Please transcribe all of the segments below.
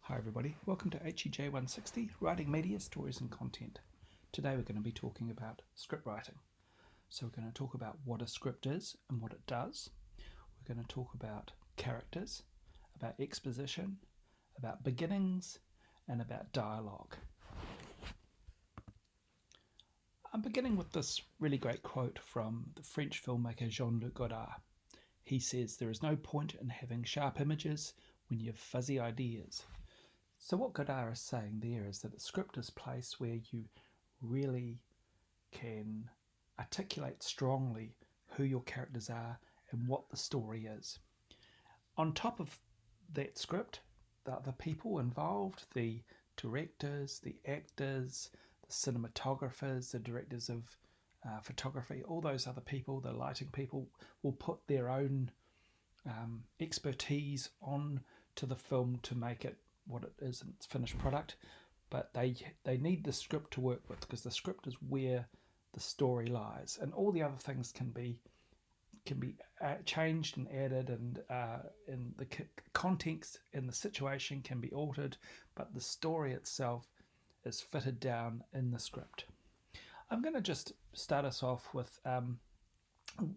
Hi everybody, welcome to HEJ 160, Writing Media, Stories and Content. Today we're going to be talking about script writing. So we're going to talk about what a script is and what it does. We're going to talk about characters, about exposition, about beginnings, and about dialogue. I'm beginning with this really great quote from the French filmmaker Jean-Luc Godard. He says, "There is no point in having sharp images when you have fuzzy ideas." So what Godard is saying there is that a script is a place where you really can articulate strongly who your characters are and what the story is. On top of that script, the people involved, the directors, the actors, the cinematographers, the directors of photography, all those other people, the lighting people, will put their own expertise on to the film to make it what it is in its finished product, but they need the script to work with, because the script is where the story lies, and all the other things can be changed and added, and the context and the situation can be altered, but the story itself is fitted down in the script. I'm going to just start us off with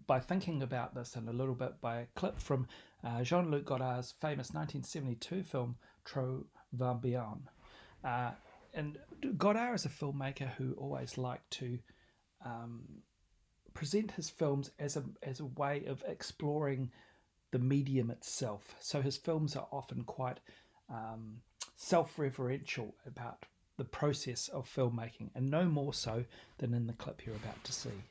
by thinking about this in a little bit by a clip from Jean-Luc Godard's famous 1972 film Trop va bien. And Godard is a filmmaker who always liked to present his films as a way of exploring the medium itself. So his films are often quite self-referential about the process of filmmaking, and no more so than in the clip you're about to see.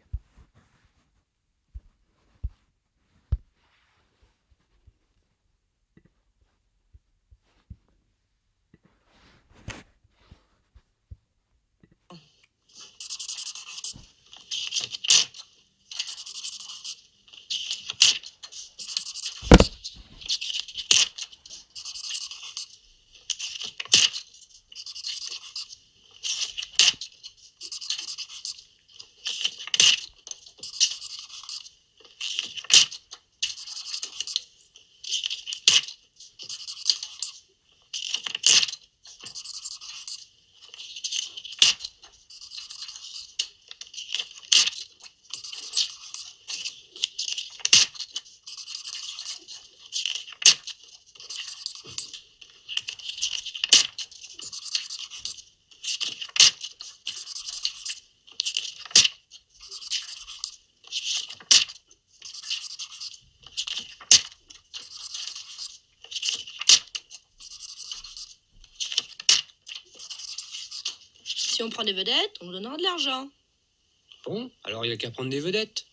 Si on prend des vedettes, on nous donnera de l'argent. Bon, alors il n'y a qu'à prendre des vedettes.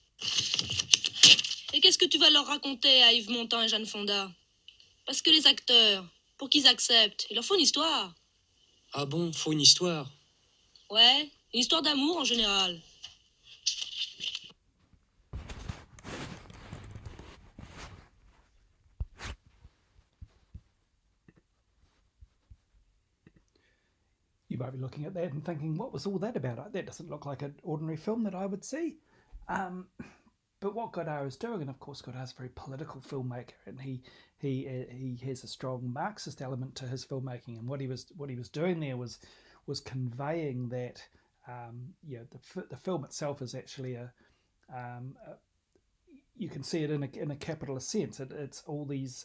Et qu'est-ce que tu vas leur raconter à Yves Montand et Jeanne Fonda? Parce que les acteurs, pour qu'ils acceptent, il leur faut une histoire. Ah bon, faut une histoire. Ouais, une histoire d'amour en général. You might be looking at that and thinking, what was all that about? That doesn't look like an ordinary film that I would see. But what Godard is doing, and of course Godard is a very political filmmaker, and he has a strong Marxist element to his filmmaking, and what he was doing there was conveying that the film itself is actually you can see it in a capitalist sense. It's all these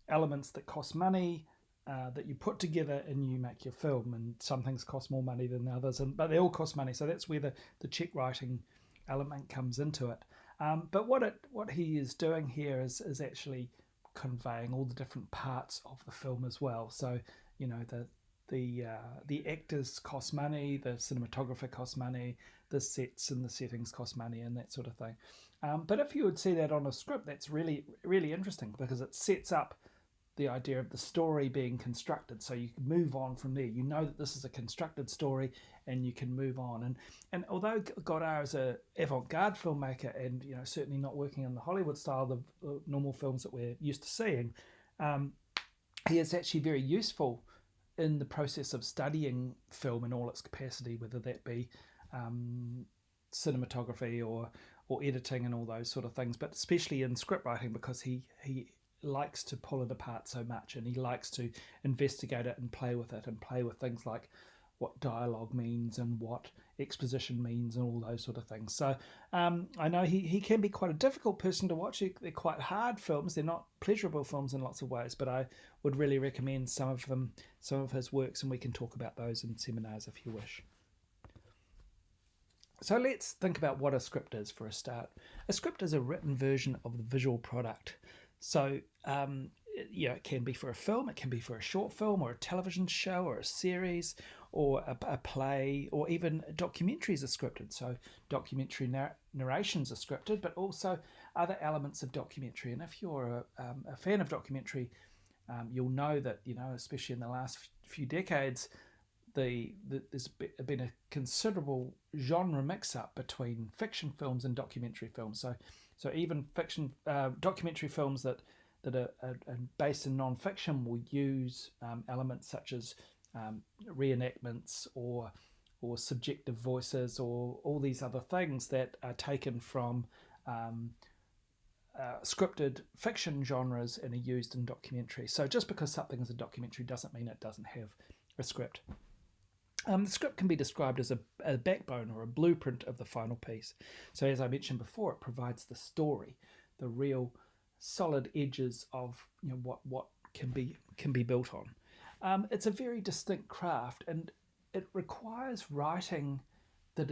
elements that cost money, that you put together and you make your film, and some things cost more money than others, but they all cost money. So that's where the check writing element comes into it. But what he is doing here is actually conveying all the different parts of the film as well. So the actors cost money, the cinematographer costs money, the sets and the settings cost money, and that sort of thing. But if you would see that on a script, that's really, really interesting, because it sets up the idea of the story being constructed, so you can move on from there. You know that this is a constructed story, and you can move on. And although Godard is an avant-garde filmmaker, and certainly not working in the Hollywood style, the normal films that we're used to seeing, he is actually very useful in the process of studying film in all its capacity, whether that be cinematography or editing and all those sort of things, but especially in script writing, because he likes to pull it apart so much, and he likes to investigate it and play with it and play with things like what dialogue means and what exposition means and all those sort of things. So I know he can be quite a difficult person to watch. They're quite hard films. They're not pleasurable films in lots of ways, but I would really recommend some of his works, and we can talk about those in seminars if you wish. So let's think about what a script is for a start. A script is a written version of the visual product. So it can be for a film, it can be for a short film or a television show or a series or a play, or even documentaries are scripted. So documentary narrations are scripted, but also other elements of documentary. And if you're a fan of documentary, you'll know that, especially in the last few decades, there's been a considerable genre mix-up between fiction films and documentary films. So even fiction documentary films that are based in non-fiction will use elements such as reenactments or subjective voices or all these other things that are taken from scripted fiction genres and are used in documentary. So just because something is a documentary doesn't mean it doesn't have a script. The script can be described as a backbone or a blueprint of the final piece. So as I mentioned before, it provides the story, the real solid edges of what can be built on. It's a very distinct craft, and it requires writing that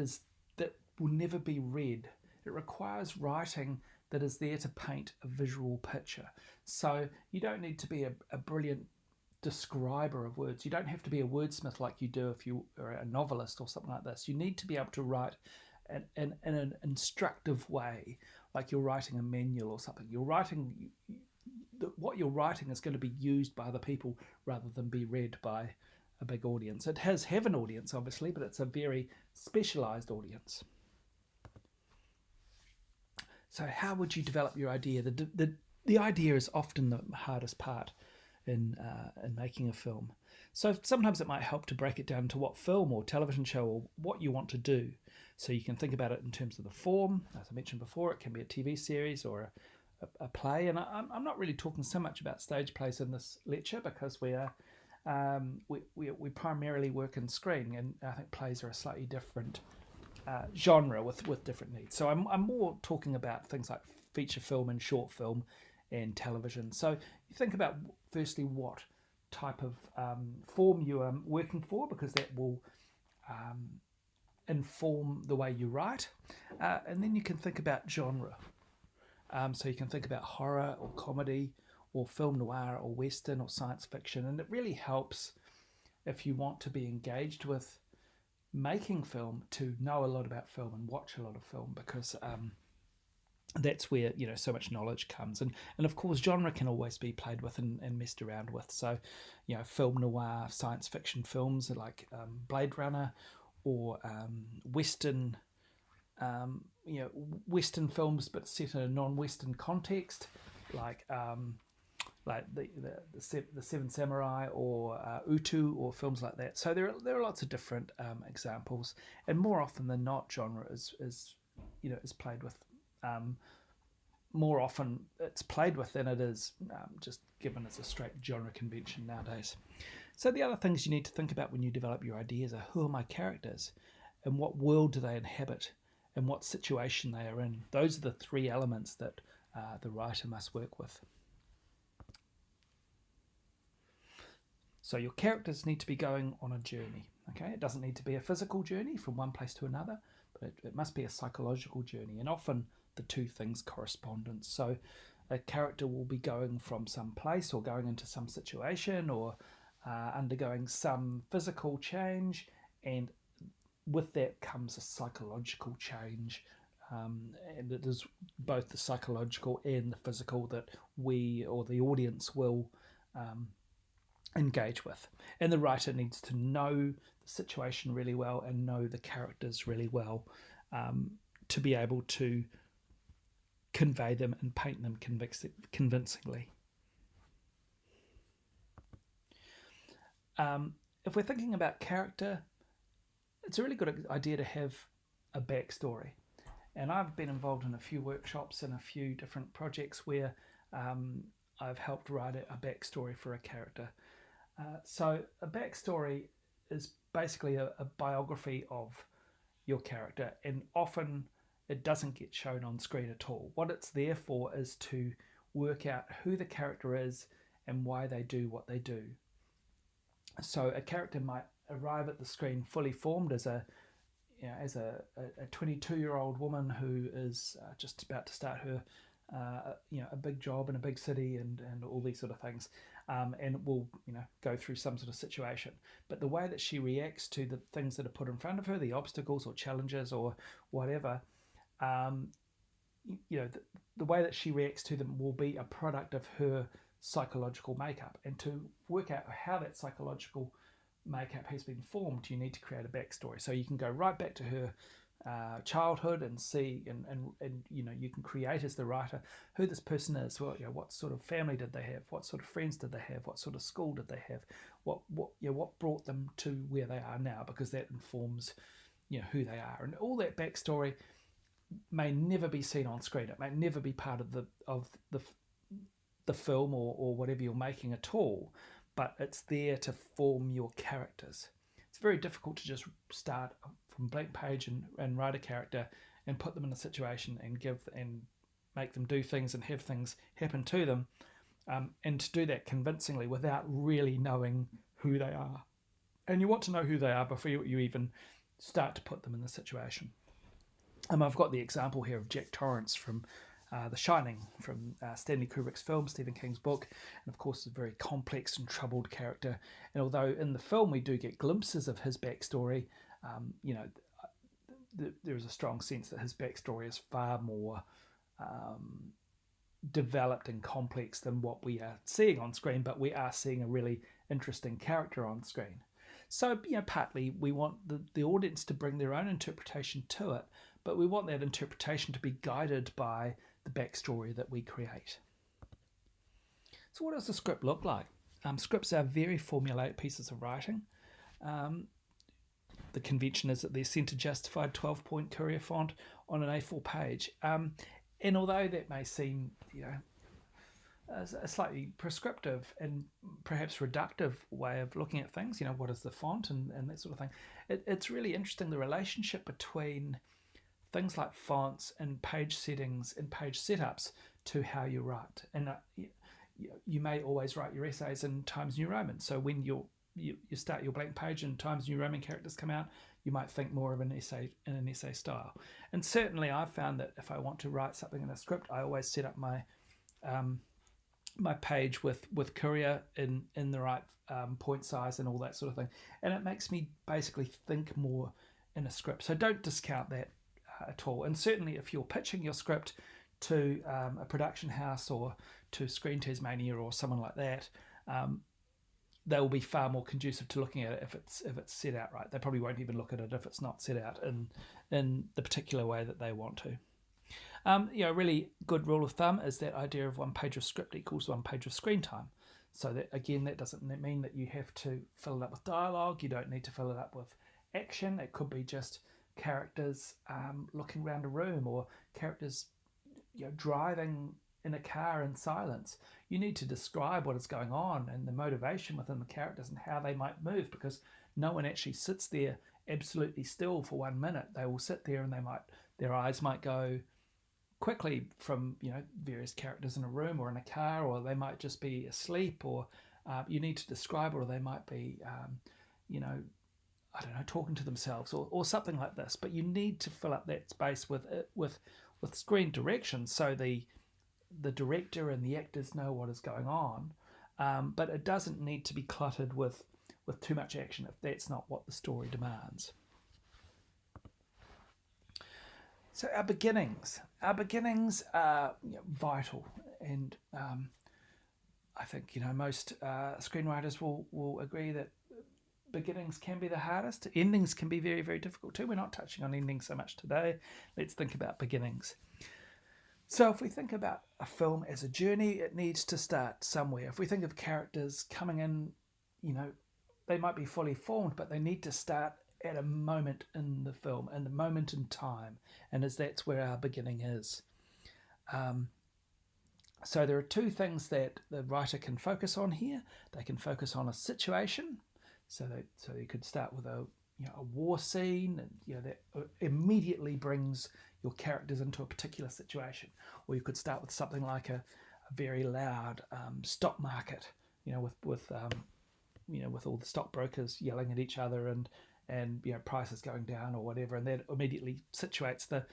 will never be read. It requires writing that is there to paint a visual picture. So you don't need to be a brilliant describer of words. You don't have to be a wordsmith like you do if you are a novelist or something like this. You need to be able to write in an instructive way, like you're writing a manual or something. What you're writing is going to be used by other people rather than be read by a big audience. It has have an audience, obviously, but it's a very specialized audience. So how would you develop your idea? The idea is often the hardest part in making a film. So sometimes it might help to break it down to what film or television show or what you want to do. So you can think about it in terms of the form. As I mentioned before, it can be a TV series or a play. And I'm not really talking so much about stage plays in this lecture because we primarily work in screen, and I think plays are a slightly different genre with different needs. So I'm more talking about things like feature film and short film and television. So you think about firstly what type of form you are working for, because that will inform the way you write, and then you can think about genre. So you can think about horror or comedy or film noir or western or science fiction, and it really helps if you want to be engaged with making film to know a lot about film and watch a lot of film, because that's where so much knowledge comes, and of course genre can always be played with and messed around with. So film noir science fiction films like Blade Runner, or western western films but set in a non-western context, like the Seven Samurai or Utu, or films like that. So there are lots of different examples, and more often than not, genre is played with. More often it's played with than it is just given as a straight genre convention nowadays. So the other things you need to think about when you develop your ideas are: who are my characters, and what world do they inhabit, and what situation they are in. Those are the three elements that the writer must work with. So your characters need to be going on a journey. Okay, it doesn't need to be a physical journey from one place to another, but it must be a psychological journey, and often the two things correspond. And so a character will be going from some place or going into some situation or undergoing some physical change, and with that comes a psychological change, and it is both the psychological and the physical that we or the audience will engage with. And the writer needs to know the situation really well and know the characters really well to be able to convey them and paint them convincingly. If we're thinking about character, it's a really good idea to have a backstory. And I've been involved in a few workshops and a few different projects where I've helped write a backstory for a character. So a backstory is basically a biography of your character, and often it doesn't get shown on screen at all. What it's there for is to work out who the character is and why they do what they do. So a character might arrive at the screen fully formed as a as a 22-year-old woman who is just about to start her a big job in a big city and all these sort of things, and will go through some sort of situation. But the way that she reacts to the things that are put in front of her, the obstacles or challenges or whatever, um, the way that she reacts to them will be a product of her psychological makeup. And to work out how that psychological makeup has been formed, you need to create a backstory. So you can go right back to her childhood and see, and you can create as the writer who this person is. Well, what sort of family did they have? What sort of friends did they have? What sort of school did they have? What brought them to where they are now? Because that informs who they are, and all that backstory may never be seen on screen. It may never be part of the film or whatever you're making at all, but it's there to form your characters. It's very difficult to just start from blank page and write a character and put them in a situation and make them do things and have things happen to them, and to do that convincingly without really knowing who they are. And you want to know who they are before you even start to put them in the situation. I've got the example here of Jack Torrance from The Shining, from Stanley Kubrick's film, Stephen King's book, and of course a very complex and troubled character. And although in the film we do get glimpses of his backstory, there is a strong sense that his backstory is far more developed and complex than what we are seeing on screen, but we are seeing a really interesting character on screen. So, partly we want the audience to bring their own interpretation to it, but we want that interpretation to be guided by the backstory that we create. So what does the script look like? Scripts are very formulaic pieces of writing. The convention is that they're sent to justified 12-point Courier font on an A4 page. And although that may seem, a slightly prescriptive and perhaps reductive way of looking at things, what is the font and that sort of thing, it's really interesting, the relationship between things like fonts and page settings and page setups to how you write. And you may always write your essays in Times New Roman. So when you start your blank page and Times New Roman characters come out, you might think more of an essay in an essay style. And certainly I've found that if I want to write something in a script, I always set up my my page with Courier in the right point size and all that sort of thing. And it makes me basically think more in a script. So don't discount that at all. And certainly if you're pitching your script to a production house or to Screen Tasmania or someone like that, they will be far more conducive to looking at it if it's set out right. They probably won't even look at it if it's not set out in the particular way that they want to. A really good rule of thumb is that idea of 1 page of script equals 1 page of screen time. So that, again, that doesn't mean that you have to fill it up with dialogue. You don't need to fill it up with action. It could be just characters looking around a room, or characters driving in a car in silence. You need to describe what is going on and the motivation within the characters and how they might move, because no one actually sits there absolutely still for 1 minute. They will sit there and their eyes might go quickly from various characters in a room or in a car, or they might just be asleep, or you need to describe, or they might be talking to themselves or something like this. But you need to fill up that space with screen direction, so the director and the actors know what is going on, but it doesn't need to be cluttered with too much action if that's not what the story demands. So our beginnings are vital, and I think most screenwriters will agree that beginnings can be the hardest. Endings can be very, very difficult too. We're not touching on endings so much today. Let's think about beginnings. So if we think about a film as a journey, it needs to start somewhere. If we think of characters coming in, they might be fully formed, but they need to start at a moment in the film, and the moment in time, and that's where our beginning is. So there are two things that the writer can focus on here. They can focus on a situation, so you could start with a war scene, and that immediately brings your characters into a particular situation. Or you could start with something like a very loud stock market, with all the stockbrokers yelling at each other, and prices going down or whatever, and that immediately situates the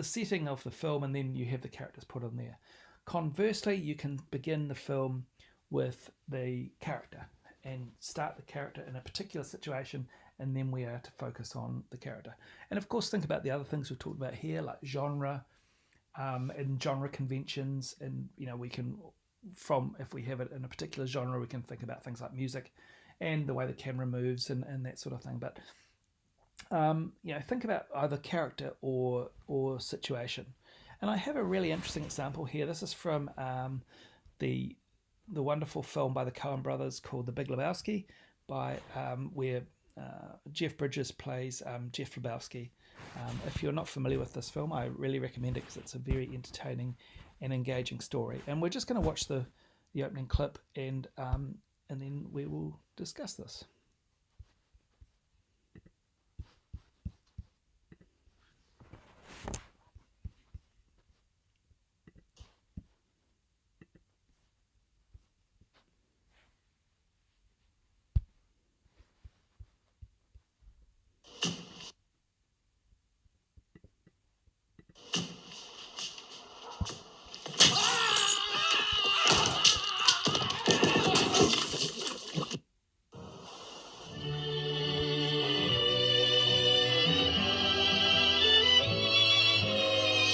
setting of the film, and then you have the characters put in there. Conversely, you can begin the film with the character and start the character in a particular situation, and then we are to focus on the character. And of course, think about the other things we've talked about here, like genre, and genre conventions, and we can, from if we have it in a particular genre, we can think about things like music and the way the camera moves, and that sort of thing. But think about either character or situation. And I have a really interesting example here. This is from the wonderful film by the Coen brothers called The Big Lebowski, where Jeff Bridges plays Jeff Lebowski. If you're not familiar with this film, I really recommend it because it's a very entertaining and engaging story. And we're just going to watch the opening clip, and then we will discuss this.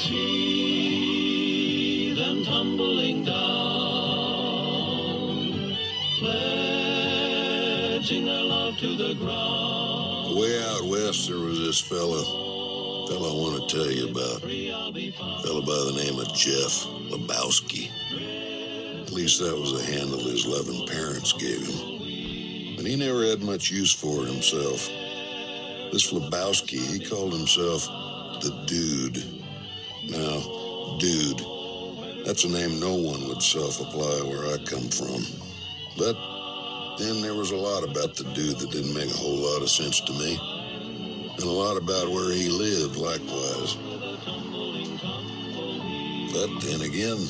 See them tumbling down, pledging their love to the ground. Way out west, there was this fella I want to tell you about. A fella by the name of Jeff Lebowski. At least that was the handle his loving parents gave him. But he never had much use for it himself. This Lebowski, he called himself the Dude. Now, Dude, that's a name no one would self-apply where I come from. But then there was a lot about the Dude that didn't make a whole lot of sense to me. And a lot about where he lived, likewise. But then again,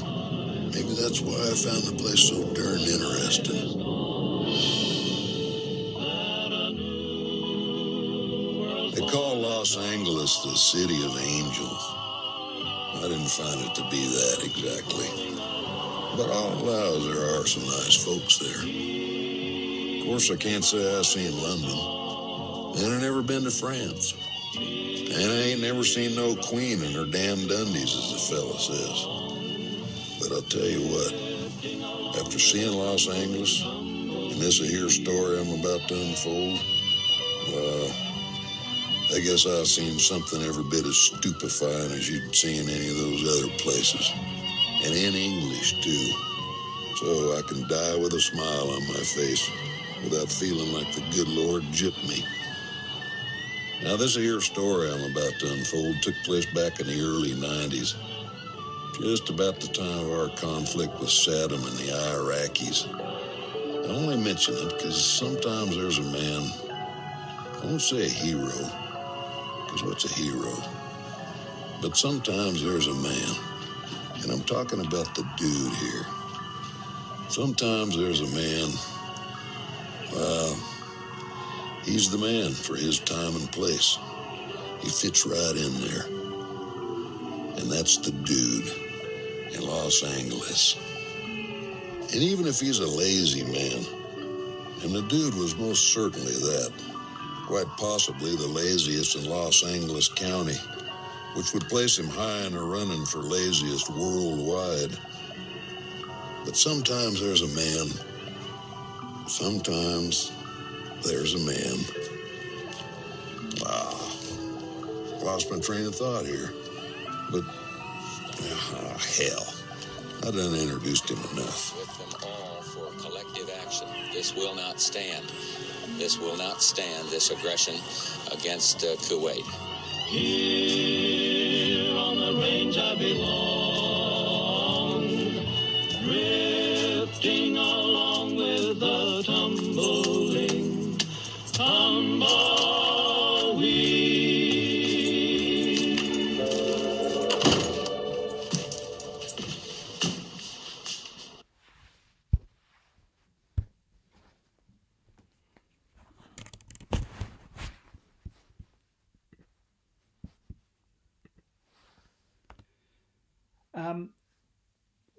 maybe that's why I found the place so darn interesting. They call Los Angeles the City of Angels. I didn't find it to be that exactly. But I'll allow there are some nice folks there. Of course, I can't say I've seen London. And I've never been to France. And I ain't never seen no queen in her damn dundies, as the fella says. But I'll tell you what, after seeing Los Angeles, and this here story I'm about to unfold, well, I guess I've seen something every bit as stupefying as you'd see in any of those other places. And in English, too. So I can die with a smile on my face without feeling like the good Lord gypped me. Now, this here story I'm about to unfold took place back in the early 90s. Just about the time of our conflict with Saddam and the Iraqis. I only mention it because sometimes there's a man, I won't say a hero, because what's a hero? But sometimes there's a man, and I'm talking about the Dude here. Sometimes there's a man, he's the man for his time and place. He fits right in there. And that's the Dude in Los Angeles. And even if he's a lazy man, and the Dude was most certainly that, quite possibly the laziest in Los Angeles County, which would place him high in the running for laziest worldwide. But sometimes there's a man. Sometimes there's a man. Wow. Lost my train of thought here. But, hell. I done introduced him enough. With them all for collective action. This will not stand. This will not stand, this aggression against Kuwait. Here on the range I belong, the tumbling tumbleweed.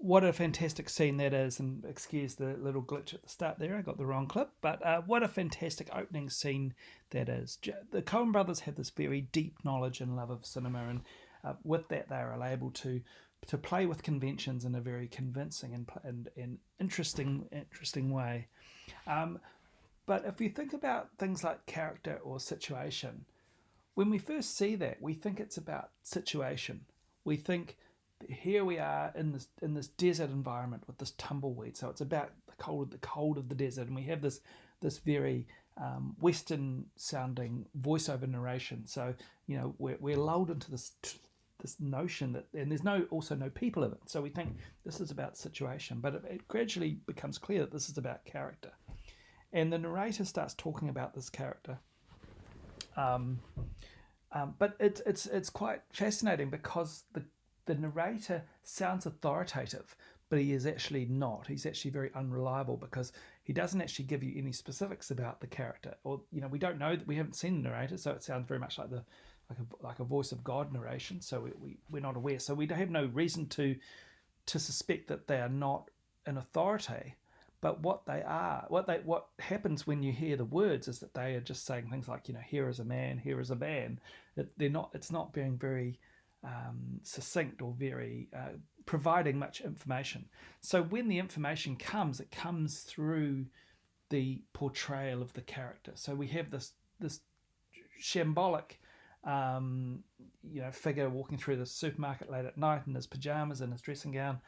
What a fantastic scene that is, and excuse the little glitch at the start there, I got the wrong clip, but what a fantastic opening scene that is. The Coen brothers have this very deep knowledge and love of cinema, and with that they are able to play with conventions in a very convincing and interesting way. But if you think about things like character or situation, when we first see that, we think it's about situation. We think here we are in this desert environment with this tumbleweed. So it's about the cold of the desert, and we have this very Western sounding voiceover narration. So we're lulled into this notion that, and there's also no people in it. So we think this is about situation, but it gradually becomes clear that this is about character, and the narrator starts talking about this character. But it's quite fascinating because the narrator sounds authoritative, but he is actually not. He's actually very unreliable because he doesn't actually give you any specifics about the character, or we don't know that we haven't seen the narrator, so it sounds very much like a voice of God narration. So we're not aware, so we have no reason to suspect that they are not an authority. But what they are, what happens when you hear the words is that they are just saying things like, here is a man, here is a man. They're not. It's not being very succinct or very providing much information. So when the information comes, it comes through the portrayal of the character. So we have this shambolic, figure walking through the supermarket late at night in his pajamas and his dressing gown.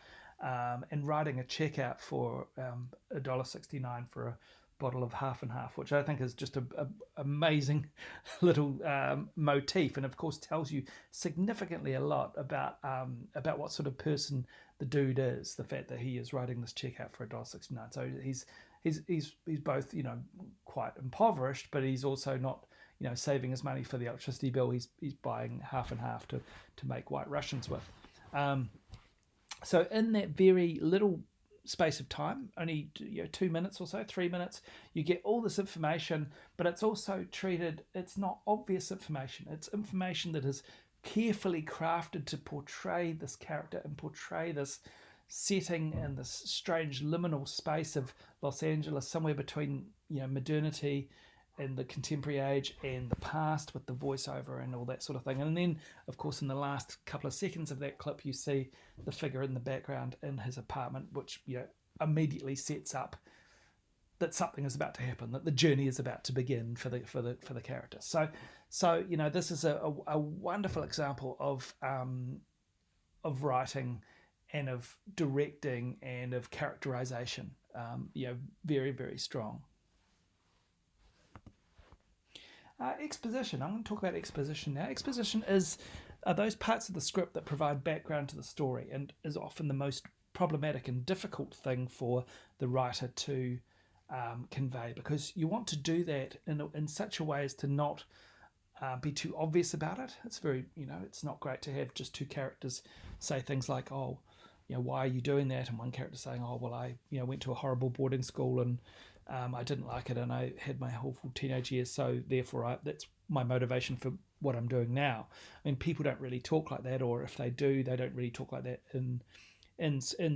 And writing a check out for $1.69 for a bottle of half and half, which I think is just a amazing little motif, and of course tells you significantly a lot about what sort of person the dude is. The fact that he is writing this check out for $1.69, so he's both quite impoverished, but he's also not saving his money for the electricity bill. He's buying half and half to make White Russians with. So in that very little space of time, only 2 minutes or so, 3 minutes, you get all this information, but it's also treated, it's not obvious information. It's information that is carefully crafted to portray this character and portray this setting in this strange liminal space of Los Angeles, somewhere between modernity and the contemporary age and the past, with the voiceover and all that sort of thing. And then, of course, in the last couple of seconds of that clip, you see the figure in the background in his apartment, which immediately sets up that something is about to happen, that the journey is about to begin for the character. So this is a wonderful example of writing and of directing and of characterization. Very, very strong. Exposition. I'm going to talk about exposition now. Exposition are those parts of the script that provide background to the story, and is often the most problematic and difficult thing for the writer to convey, because you want to do that in such a way as to not be too obvious about it. It's very, it's not great to have just two characters say things like, oh, why are you doing that? And one character saying, oh, well, I went to a horrible boarding school and I didn't like it, and I had my awful teenage years, so therefore that's my motivation for what I'm doing now. I mean, people don't really talk like that, or if they do, they don't really talk like that in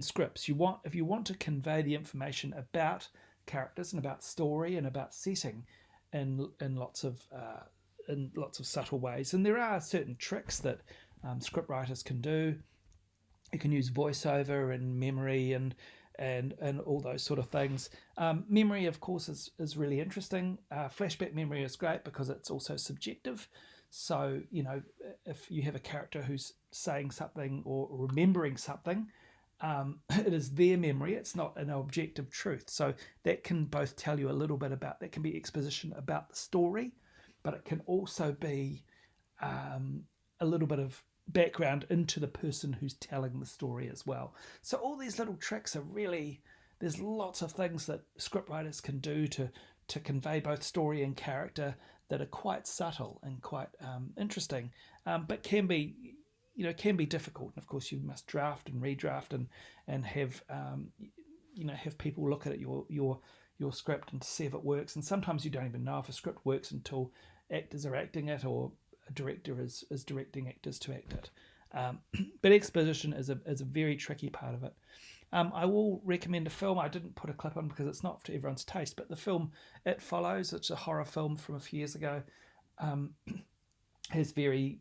scripts. If you want to convey the information about characters and about story and about setting in lots of subtle ways, and there are certain tricks that script writers can do. You can use voiceover and memory and all those sort of things. Memory, of course, is really interesting. Flashback memory is great because it's also subjective. So, if you have a character who's saying something or remembering something, it is their memory. It's not an objective truth. So that can both tell you a little bit about, that can be exposition about the story, but it can also be a little bit of background into the person who's telling the story as well. So all these little tricks are really, there's lots of things that scriptwriters can do to convey both story and character that are quite subtle and quite interesting, but can be difficult. And of course, you must draft and redraft and have have people look at it, your script, and to see if it works. And sometimes you don't even know if a script works until actors are acting it, or a director is directing actors to act it. But exposition is a very tricky part of it. I will recommend a film. I didn't put a clip on because it's not to everyone's taste, but the film It Follows, it's a horror film from a few years ago, has very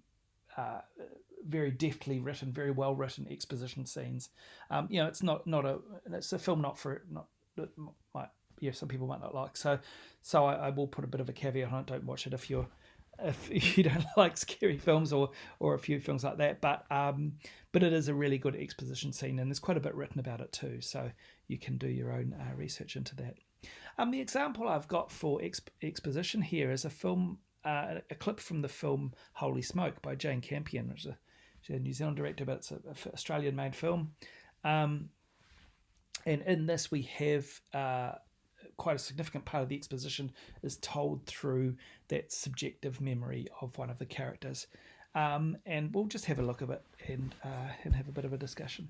deftly written, very well written exposition scenes. It's a film not for not that might some people might not like. So I will put a bit of a caveat on it. Don't watch it if you don't like scary films or a few films like that. But it is a really good exposition scene, and there's quite a bit written about it too. So you can do your own research into that. The example I've got for exposition here is a clip from the film Holy Smoke by Jane Campion, which is she's a New Zealand director, but it's an Australian-made film. And in this, we have quite a significant part of the exposition is told through that subjective memory of one of the characters. And we'll just have a look at it and have a bit of a discussion.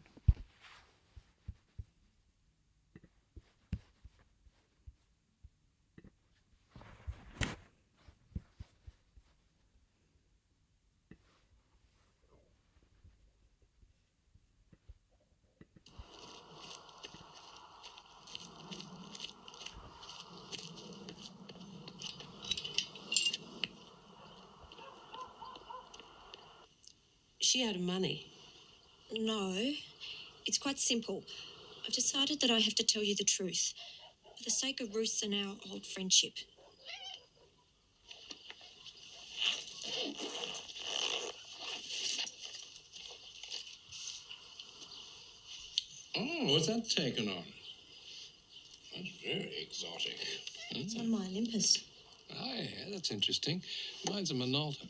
She owed money. No, it's quite simple. I've decided that I have to tell you the truth for the sake of Ruth's and our old friendship. Oh, what's that taken on? That's very exotic. It's on my Olympus. Oh, yeah, that's interesting. Mine's a Minolta.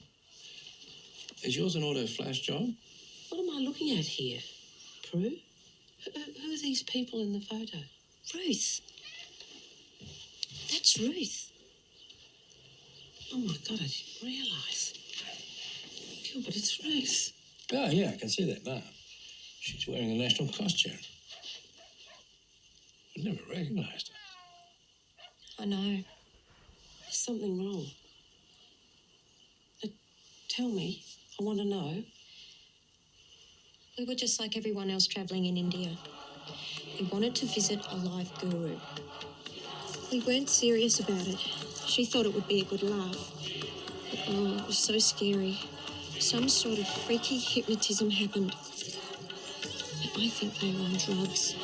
Is yours an auto flash job? What am I looking at here? Prue? Who are these people in the photo? Ruth. That's Ruth. Oh my God, I didn't realise. Gilbert, it's Ruth. Oh, yeah, I can see that now. She's wearing a national costume. I'd never recognised her. I know. There's something wrong. Tell me. I want to know. We were just like everyone else travelling in India. We wanted to visit a live guru. We weren't serious about it. She thought it would be a good laugh. But oh, it was so scary. Some sort of freaky hypnotism happened. I think they were on drugs.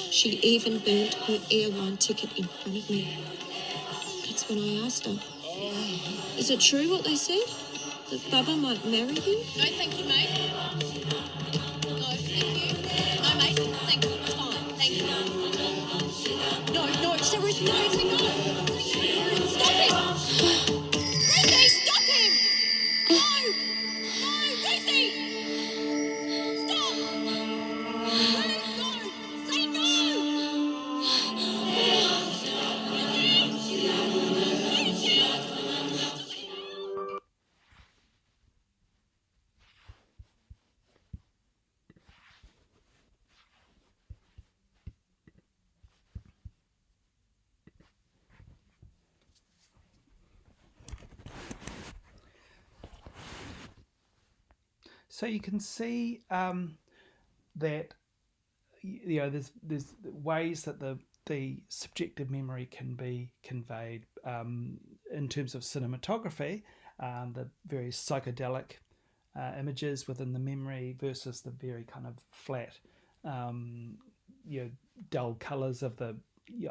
She even burnt her airline ticket in front of me. That's when I asked her, is it true what they said? That Bubba might marry you? No, thank you, mate. No, thank you. No, mate, thank you. It's fine. Thank you. No, seriously, no, say no. Stop him! Ruthie, stop him! No! No, Ruthie! Stop! Ruth, no! Say no! So you can see that there's ways that the subjective memory can be conveyed in terms of cinematography, the very psychedelic images within the memory versus the very kind of flat, dull colours of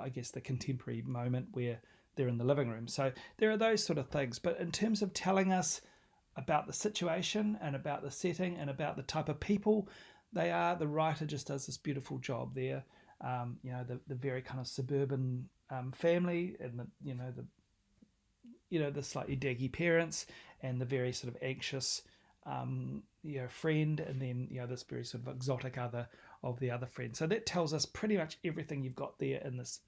I guess the contemporary moment where they're in the living room. So there are those sort of things. But in terms of telling us about the situation and about the setting and about the type of people the writer just does this beautiful job there. The very kind of suburban family, and the slightly daggy parents, and the very sort of anxious friend, and then this very sort of exotic other of the other friend. So that tells us pretty much everything you've got there in this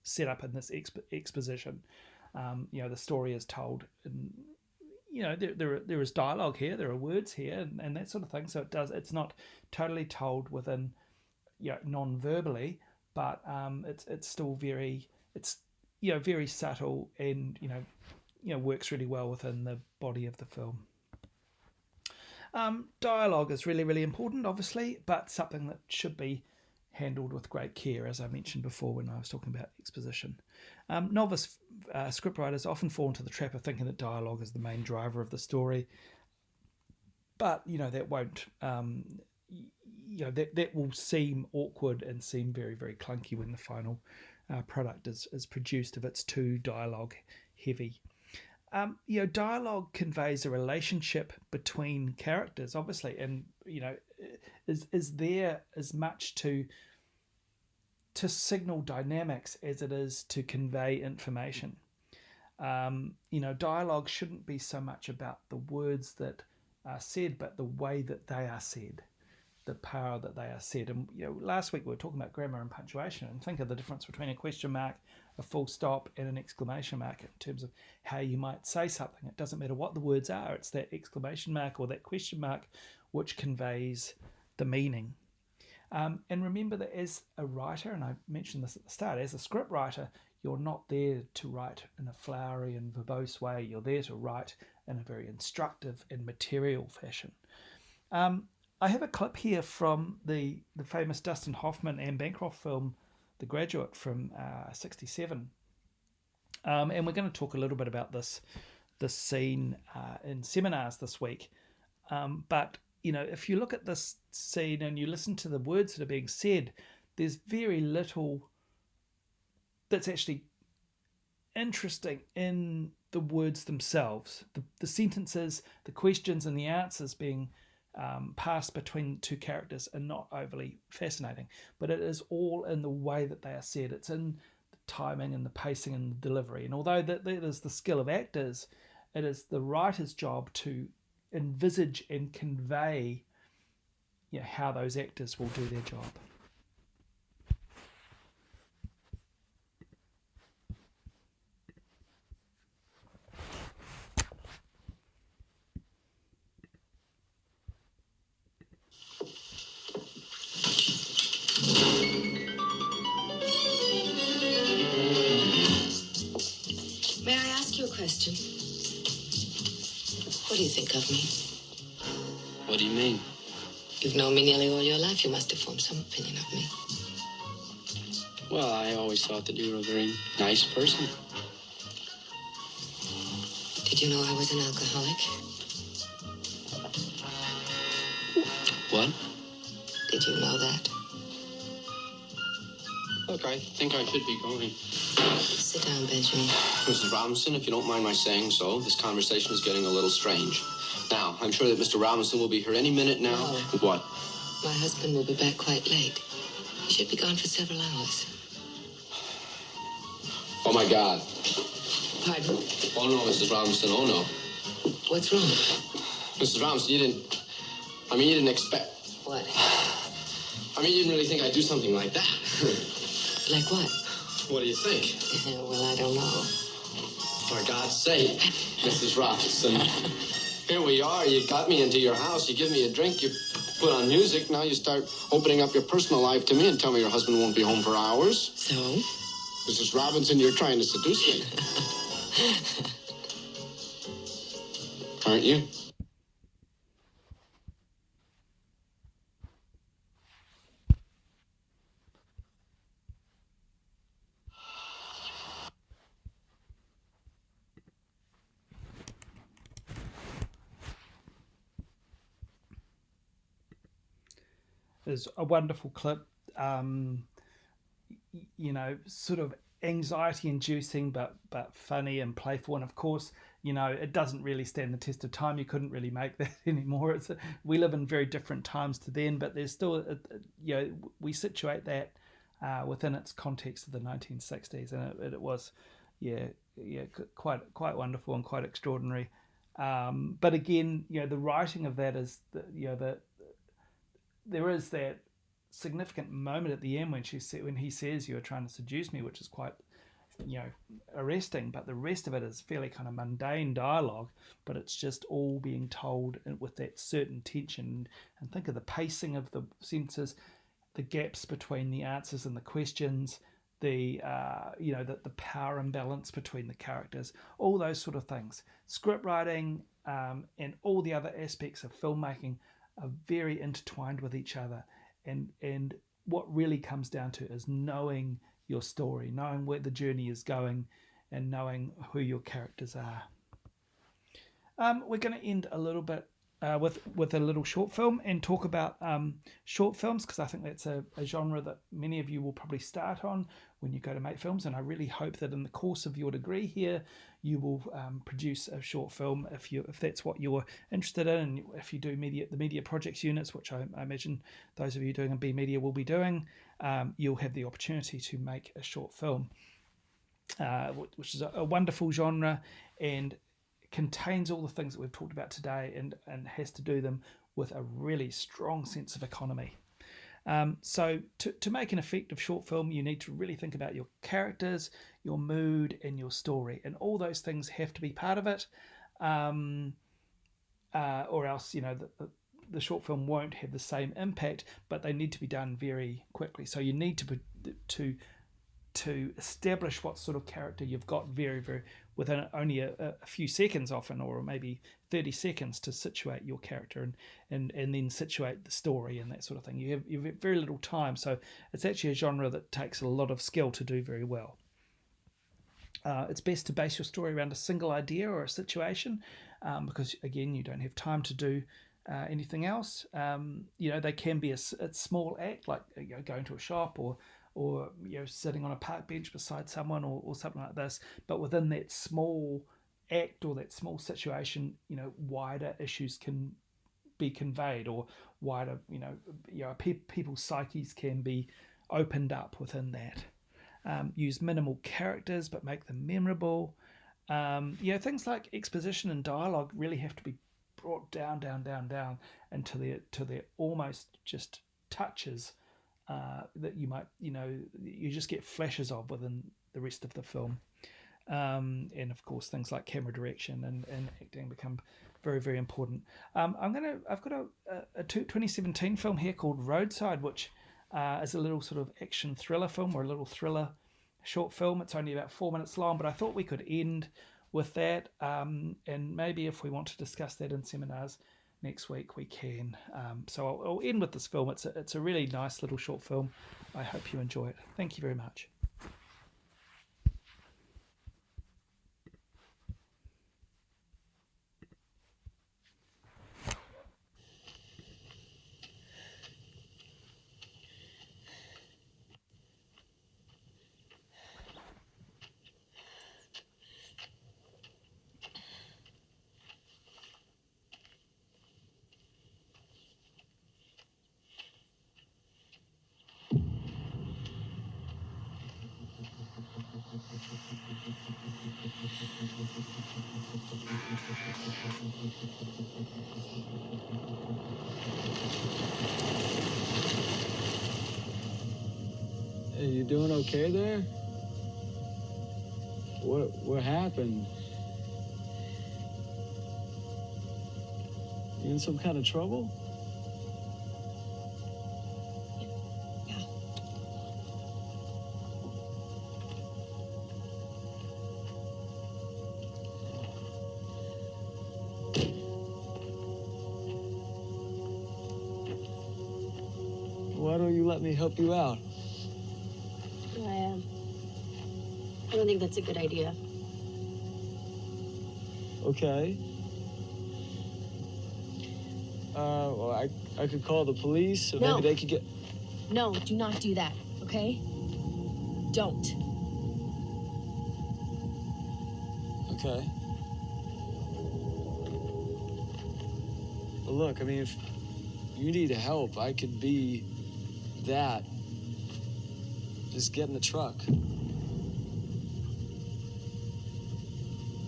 setup, in this exposition. The story is told in, there is dialogue here, there are words here, and that sort of thing. So it's not totally told within, non-verbally, but it's still very subtle, and works really well within the body of the film. Dialogue is really, really important, obviously, but something that should be handled with great care, as I mentioned before when I was talking about exposition. Novice scriptwriters often fall into the trap of thinking that dialogue is the main driver of the story, but that won't. That will seem awkward and seem very, very clunky when the final product is produced if it's too dialogue heavy. Dialogue conveys a relationship between characters, obviously, and is there as much to signal dynamics as it is to convey information. Dialogue shouldn't be so much about the words that are said, but the way that they are said, the power that they are said. And last week we were talking about grammar and punctuation, and think of the difference between a question mark, a full stop, and an exclamation mark in terms of how you might say something. It doesn't matter what the words are, it's that exclamation mark or that question mark which conveys the meaning. And remember that as a writer, and I mentioned this at the start, as a script writer, you're not there to write in a flowery and verbose way. You're there to write in a very instructive and material fashion. I have a clip here from the famous Dustin Hoffman and Bancroft film, The Graduate, from '67. And we're going to talk a little bit about this scene in seminars this week. But if you look at this scene and you listen to the words that are being said, there's very little that's actually interesting in the words themselves. The sentences, the questions, and the answers being passed between two characters are not overly fascinating, but it is all in the way that they are said. It's in the timing and the pacing and the delivery. And although that is the skill of actors, it is the writer's job to envisage and convey how those actors will do their job. May I ask you a question? What do you think of me? What do you mean? You've known me nearly all your life. You must have formed some opinion of me. Well, I always thought that you were a very nice person. Did you know I was an alcoholic? What? Did you know that? Look, I think I should be going. Sit down, Benjamin. Mrs. Robinson, if you don't mind my saying so, this conversation is getting a little strange. Now, I'm sure that Mr. Robinson will be here any minute now. No. What? My husband will be back quite late. He should be gone for several hours. Oh, my God. Pardon? Oh, no, Mrs. Robinson, oh, no. What's wrong? Mrs. Robinson, you didn't expect... What? you didn't really think I'd do something like that. Like what? What do you think? Well, I don't know. For God's sake, Mrs. Robinson. Here we are. You got me into your house. You give me a drink. You put on music. Now you start opening up your personal life to me and tell me your husband won't be home for hours. So? Mrs. Robinson, you're trying to seduce me. Aren't you? Is a wonderful clip, sort of anxiety-inducing, but funny and playful. And of course, it doesn't really stand the test of time. You couldn't really make that anymore. We live in very different times to then, but there's still, we situate that within its context of the 1960s, and it was, quite wonderful and quite extraordinary. But again, the writing of that is, there is that significant moment at the end when he says you're trying to seduce me, which is quite, arresting, but the rest of it is fairly kind of mundane dialogue, but it's just all being told with that certain tension. And think of the pacing of the sentences, the gaps between the answers and the questions, the the power imbalance between the characters, all those sort of things. Script writing and all the other aspects of filmmaking are very intertwined with each other, and what really comes down to is knowing your story, knowing where the journey is going, and knowing who your characters are. We're going to end a little bit with a little short film and talk about short films, because I think that's a genre that many of you will probably start on when you go to make films, and I really hope that in the course of your degree here you will produce a short film if that's what you're interested in, and if you do the media projects units, which I imagine those of you doing in B Media will be doing, you'll have the opportunity to make a short film, which is a wonderful genre and contains all the things that we've talked about today, and has to do them with a really strong sense of economy. So to make an effective short film, you need to really think about your characters, your mood, and your story, and all those things have to be part of it, or else the short film won't have the same impact. But they need to be done very quickly. So you need to establish what sort of character you've got very, very within only a few seconds often, or maybe 30 seconds to situate your character and then situate the story and that sort of thing. You have very little time, so it's actually a genre that takes a lot of skill to do very well. It's best to base your story around a single idea or a situation, because again, you don't have time to do anything else. They can be a small act, like going to a shop or sitting on a park bench beside someone or something like this. But within that small act or that small situation, wider issues can be conveyed, or wider, people's psyches can be opened up within that. Use minimal characters but make them memorable. Things like exposition and dialogue really have to be brought down until they're almost just touches that you might, you just get flashes of within the rest of the film. And of course, things like camera direction and acting become very, very important. I've got a 2017 film here called Roadside, which is a little sort of action thriller film, or a little thriller short film. It's only about 4 minutes long, but I thought we could end with that. And maybe if we want to discuss that in seminars next week, we can. So I'll end with this film. It's a really nice little short film. I hope you enjoy it. Thank you very much. Hey, you doing okay there? What happened? You in some kind of trouble? Yeah. Why don't you let me help you out? I don't think that's a good idea. Okay. Well, I could call the police, so No. maybe they could get... No, do not do that, okay? Don't. Okay. Well, look, I mean, if you need help, I could be that. Just get in the truck.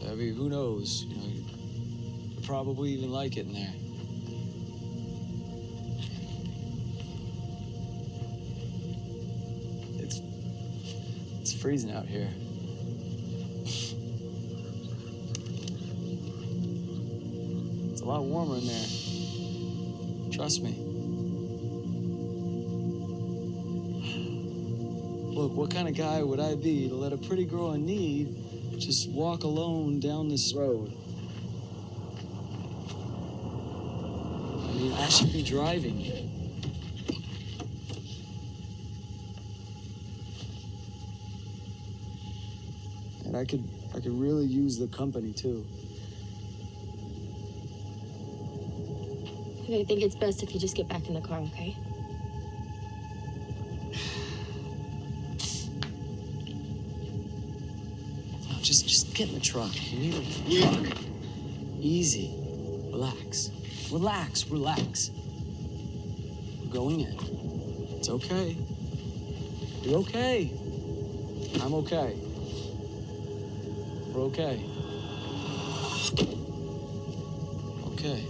I mean, who knows? You probably even like it in there. freezing out here. It's a lot warmer in there. Trust me. Look, what kind of guy would I be to let a pretty girl in need just walk alone down this road? I mean, I should be driving. And I could really use the company too. I think it's best if you just get back in the car, okay? No, just get in the truck. You need a truck. Easy. Relax. Relax, relax. We're going in. It's okay. You're okay. I'm okay. We're okay. Okay.